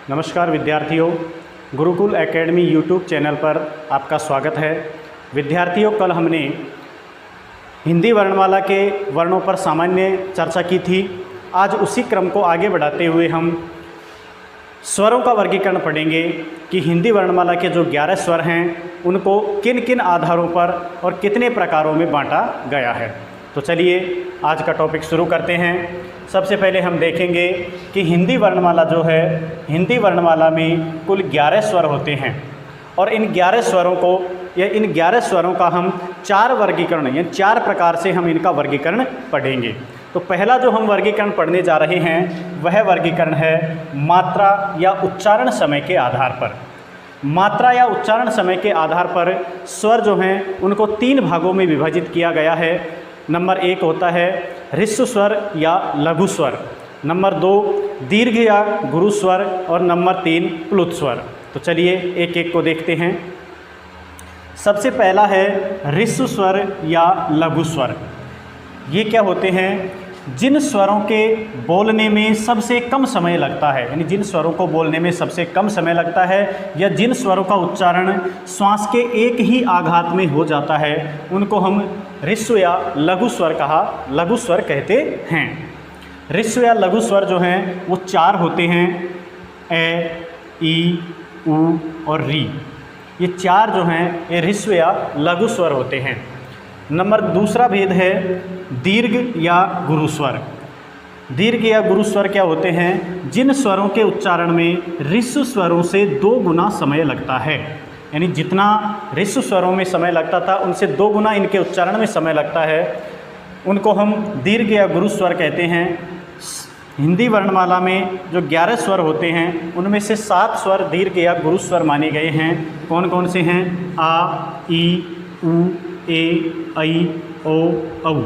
नमस्कार विद्यार्थियों, Gurukul academy YouTube channel पर आपका स्वागत है। विद्यार्थियों, कल हमने हिंदी वर्णमाला के वर्णों पर सामान्य चर्चा की थी। आज उसी क्रम को आगे बढ़ाते हुए हम स्वरों का वर्गीकरण पढ़ेंगे कि हिंदी वर्णमाला के जो 11 स्वर हैं उनको किन किन आधारों पर और कितने प्रकारों में बांटा गया है। तो चलिए आज का टॉपिक शुरू करते हैं। सबसे पहले हम देखेंगे कि हिंदी वर्णमाला जो है, हिंदी वर्णमाला में कुल 11 स्वर होते हैं और इन 11 स्वरों को या इन 11 स्वरों का हम 4 वर्गीकरण या 4 प्रकार से हम इनका वर्गीकरण पढ़ेंगे। तो पहला जो हम वर्गीकरण पढ़ने जा रहे हैं वह वर्गीकरण है मात्रा या उच्चारण समय के आधार पर। मात्रा या उच्चारण समय के आधार पर स्वर जो हैं उनको 3 भागों में विभाजित किया गया है। नंबर 1 होता है ह्रस्व स्वर या लघु स्वर, नंबर 2 दीर्घ या गुरु स्वर और नंबर 3 प्लुत स्वर। तो चलिए एक एक को देखते हैं। सबसे पहला है ह्रस्व स्वर या लघु स्वर। ये क्या होते हैं? जिन स्वरों के बोलने में सबसे कम समय लगता है, यानी जिन स्वरों को बोलने में सबसे कम समय लगता है या जिन स्वरों का उच्चारण श्वास के एक ही आघात में हो जाता है, उनको हम ह्रस्व या लघु स्वर कहते हैं। ह्रस्व या लघु स्वर जो हैं वो 4 होते हैं, ए, ई, उ और री। ये 4 जो हैं ये ह्रस्व या लघु स्वर होते हैं। नंबर दूसरा भेद है दीर्घ या गुरु स्वर। दीर्घ या गुरु स्वर क्या होते हैं? जिन स्वरों के उच्चारण में ह्रस्व स्वरों से 2 गुना समय लगता है, यानी जितना ह्रस्व स्वरों में समय लगता था उनसे 2 गुना इनके उच्चारण में समय लगता है, उनको हम दीर्घ या गुरु स्वर कहते हैं। हिंदी वर्णमाला में जो 11 स्वर होते हैं उनमें से 7 स्वर दीर्घ या गुरु स्वर माने गए हैं। कौन कौन से हैं? आ, ई, उ, ए, ऐ, ओ, औ।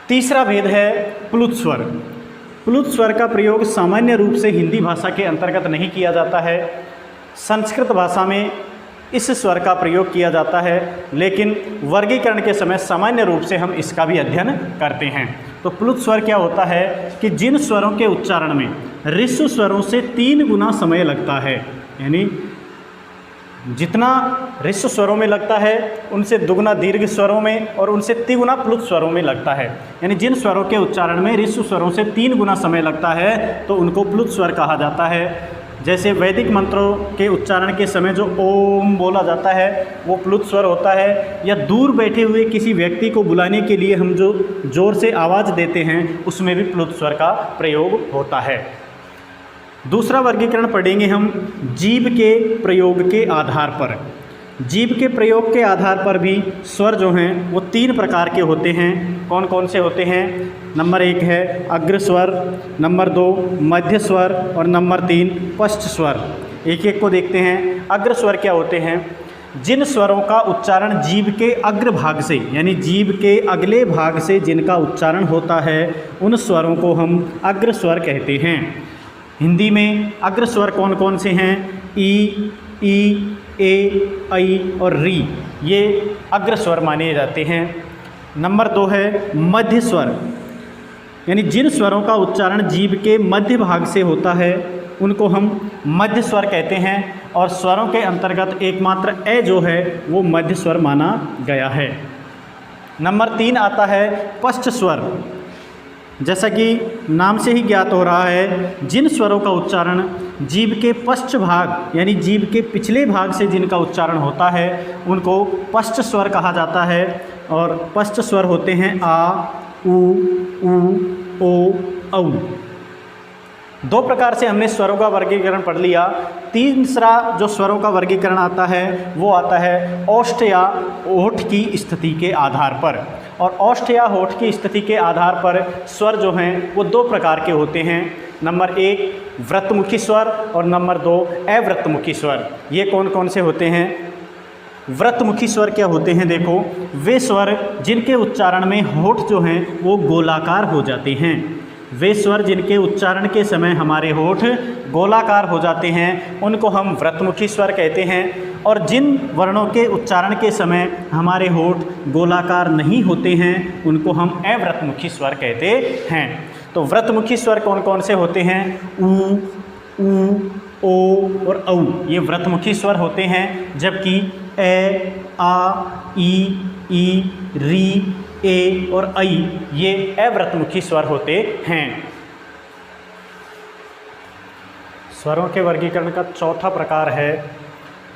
तीसरा भेद है प्लुत स्वर। प्लुत स्वर का प्रयोग सामान्य रूप से हिंदी भाषा के अंतर्गत नहीं किया जाता है। संस्कृत भाषा में इस स्वर का प्रयोग किया जाता है, लेकिन वर्गीकरण के समय सामान्य रूप से हम इसका भी अध्ययन करते हैं। तो प्लुत स्वर क्या होता है कि जिन स्वरों के उच्चारण में ह्रस्व स्वरों से 3 गुना समय लगता है, यानी जितना ह्रस्व स्वरों में लगता है उनसे दुगुना दीर्घ स्वरों में और उनसे 3 गुना प्लुत स्वरों में लगता है। यानी जिन स्वरों के उच्चारण में ह्रस्व स्वरों से 3 गुना समय लगता है तो उनको प्लुत स्वर कहा जाता है। जैसे वैदिक मंत्रों के उच्चारण के समय जो ओम बोला जाता है वो प्लुत स्वर होता है, या दूर बैठे हुए किसी व्यक्ति को बुलाने के लिए हम जो जोर से आवाज़ देते हैं उसमें भी प्लुत स्वर का प्रयोग होता है। दूसरा वर्गीकरण पढ़ेंगे हम जीभ के प्रयोग के आधार पर। जीभ के प्रयोग के आधार पर भी स्वर जो हैं वो 3 प्रकार के होते हैं। कौन कौन से होते हैं? नंबर 1 है अग्र स्वर, नंबर 2 मध्य स्वर और नंबर 3 पश्च स्वर। एक एक को देखते हैं। अग्र स्वर क्या होते हैं? जिन स्वरों का उच्चारण जीभ के अग्र भाग से, यानी जीभ के अगले भाग से जिनका उच्चारण होता है उन स्वरों को हम अग्र स्वर कहते हैं। हिंदी में अग्र स्वर कौन कौन से हैं? ई, ए, ऐ और री, ये अग्र स्वर माने जाते हैं। नंबर 2 है मध्य स्वर, यानी जिन स्वरों का उच्चारण जीभ के मध्य भाग से होता है उनको हम मध्य स्वर कहते हैं, और स्वरों के अंतर्गत एकमात्र ए जो है वो मध्य स्वर माना गया है। नंबर 3 आता है पश्च स्वर। जैसा कि नाम से ही ज्ञात हो रहा है, जिन स्वरों का उच्चारण जीभ के पश्च भाग यानी जीभ के पिछले भाग से जिनका उच्चारण होता है उनको पश्च स्वर कहा जाता है। और पश्च स्वर होते हैं आ, उ, ओ, औ। 2 प्रकार से हमने स्वरों का वर्गीकरण पढ़ लिया। तीसरा जो स्वरों का वर्गीकरण आता है वो आता है ओष्ठ या होठ की स्थिति के आधार पर। और ओष्ठ या होठ की स्थिति के आधार पर स्वर जो हैं वो 2 प्रकार के होते हैं। नंबर 1 व्रतमुखी स्वर और नंबर 2 अव्रतमुखी स्वर। ये कौन कौन से होते हैं? व्रतमुखी स्वर क्या होते हैं? देखो, वे स्वर जिनके उच्चारण में होठ जो हैं वो गोलाकार हो जाते हैं। वे स्वर जिनके उच्चारण के समय हमारे होठ गोलाकार हो जाते हैं उनको हम व्रतमुखी स्वर कहते हैं। और जिन वर्णों के उच्चारण के समय हमारे होठ गोलाकार नहीं होते हैं उनको हम अव्रतमुखी स्वर कहते हैं। तो व्रतमुखी स्वर कौन कौन से होते हैं? उ, ऊ, ओ और औ ये व्रतमुखी स्वर होते हैं, जबकि ए, आ, ई, री, ए और ऐ ये अव्रतमुखी स्वर होते हैं। स्वरों के वर्गीकरण का चौथा प्रकार है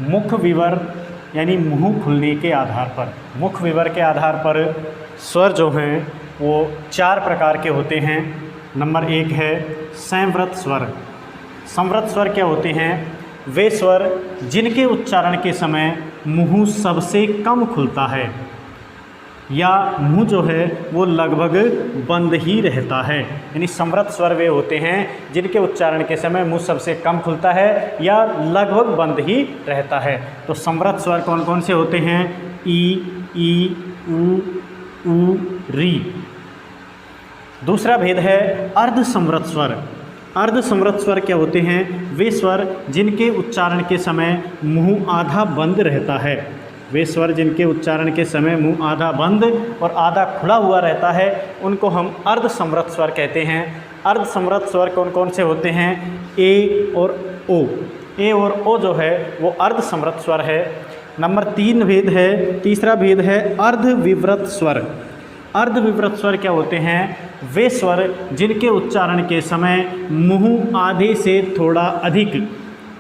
मुख विवर, यानी मुंह खुलने के आधार पर। मुख विवर के आधार पर स्वर जो हैं वो 4 प्रकार के होते हैं। नंबर 1 है संवृत स्वर। संवृत स्वर क्या होते हैं? वे स्वर जिनके उच्चारण के समय मुंह सबसे कम खुलता है या मुंह जो है वो लगभग बंद ही रहता है। यानी संवृत स्वर वे होते हैं जिनके उच्चारण के समय मुंह सबसे कम खुलता है या लगभग बंद ही रहता है। तो संवृत स्वर कौन कौन से होते हैं? ई, ऊ, री। दूसरा भेद है अर्ध संवृत स्वर। अर्ध संवृत स्वर क्या होते हैं? वे स्वर जिनके उच्चारण के समय मुंह आधा बंद रहता है। वे स्वर जिनके उच्चारण के समय मुंह आधा बंद और आधा खुला हुआ रहता है उनको हम अर्ध संवृत स्वर कहते हैं। अर्ध संवृत स्वर कौन कौन से होते हैं? ए और ओ। ए और ओ जो है वो अर्ध संवृत स्वर है। नंबर 3 भेद है, तीसरा भेद है अर्ध विवृत स्वर। अर्ध विवृत स्वर क्या होते हैं? वे स्वर जिनके उच्चारण के समय मुंह आधे से थोड़ा अधिक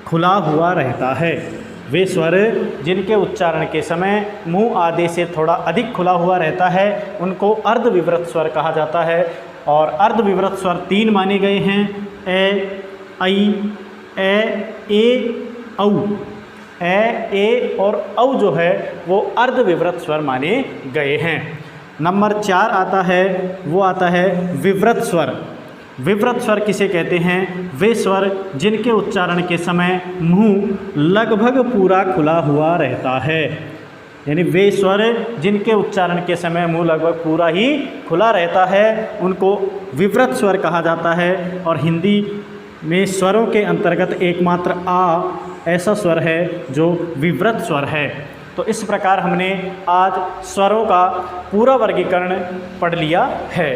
खुला हुआ रहता है। वे स्वर जिनके उच्चारण के समय मुंह आधे से थोड़ा अधिक खुला हुआ रहता है उनको अर्ध विवृत स्वर कहा जाता है। और अर्ध विवृत स्वर 3 माने गए हैं, ए, ए, औ। ए और औ जो है वो अर्ध विवृत स्वर माने गए हैं। नंबर 4 आता है, वो आता है विवृत स्वर। विवृत स्वर किसे कहते हैं? वे स्वर जिनके उच्चारण के समय मुंह लगभग पूरा खुला हुआ रहता है। यानी वे स्वर जिनके उच्चारण के समय मुंह लगभग पूरा ही खुला रहता है उनको विवृत स्वर कहा जाता है। और हिंदी में स्वरों के अंतर्गत एकमात्र आ ऐसा स्वर है जो विवृत स्वर है। तो इस प्रकार हमने आज स्वरों का पूरा वर्गीकरण पढ़ लिया है।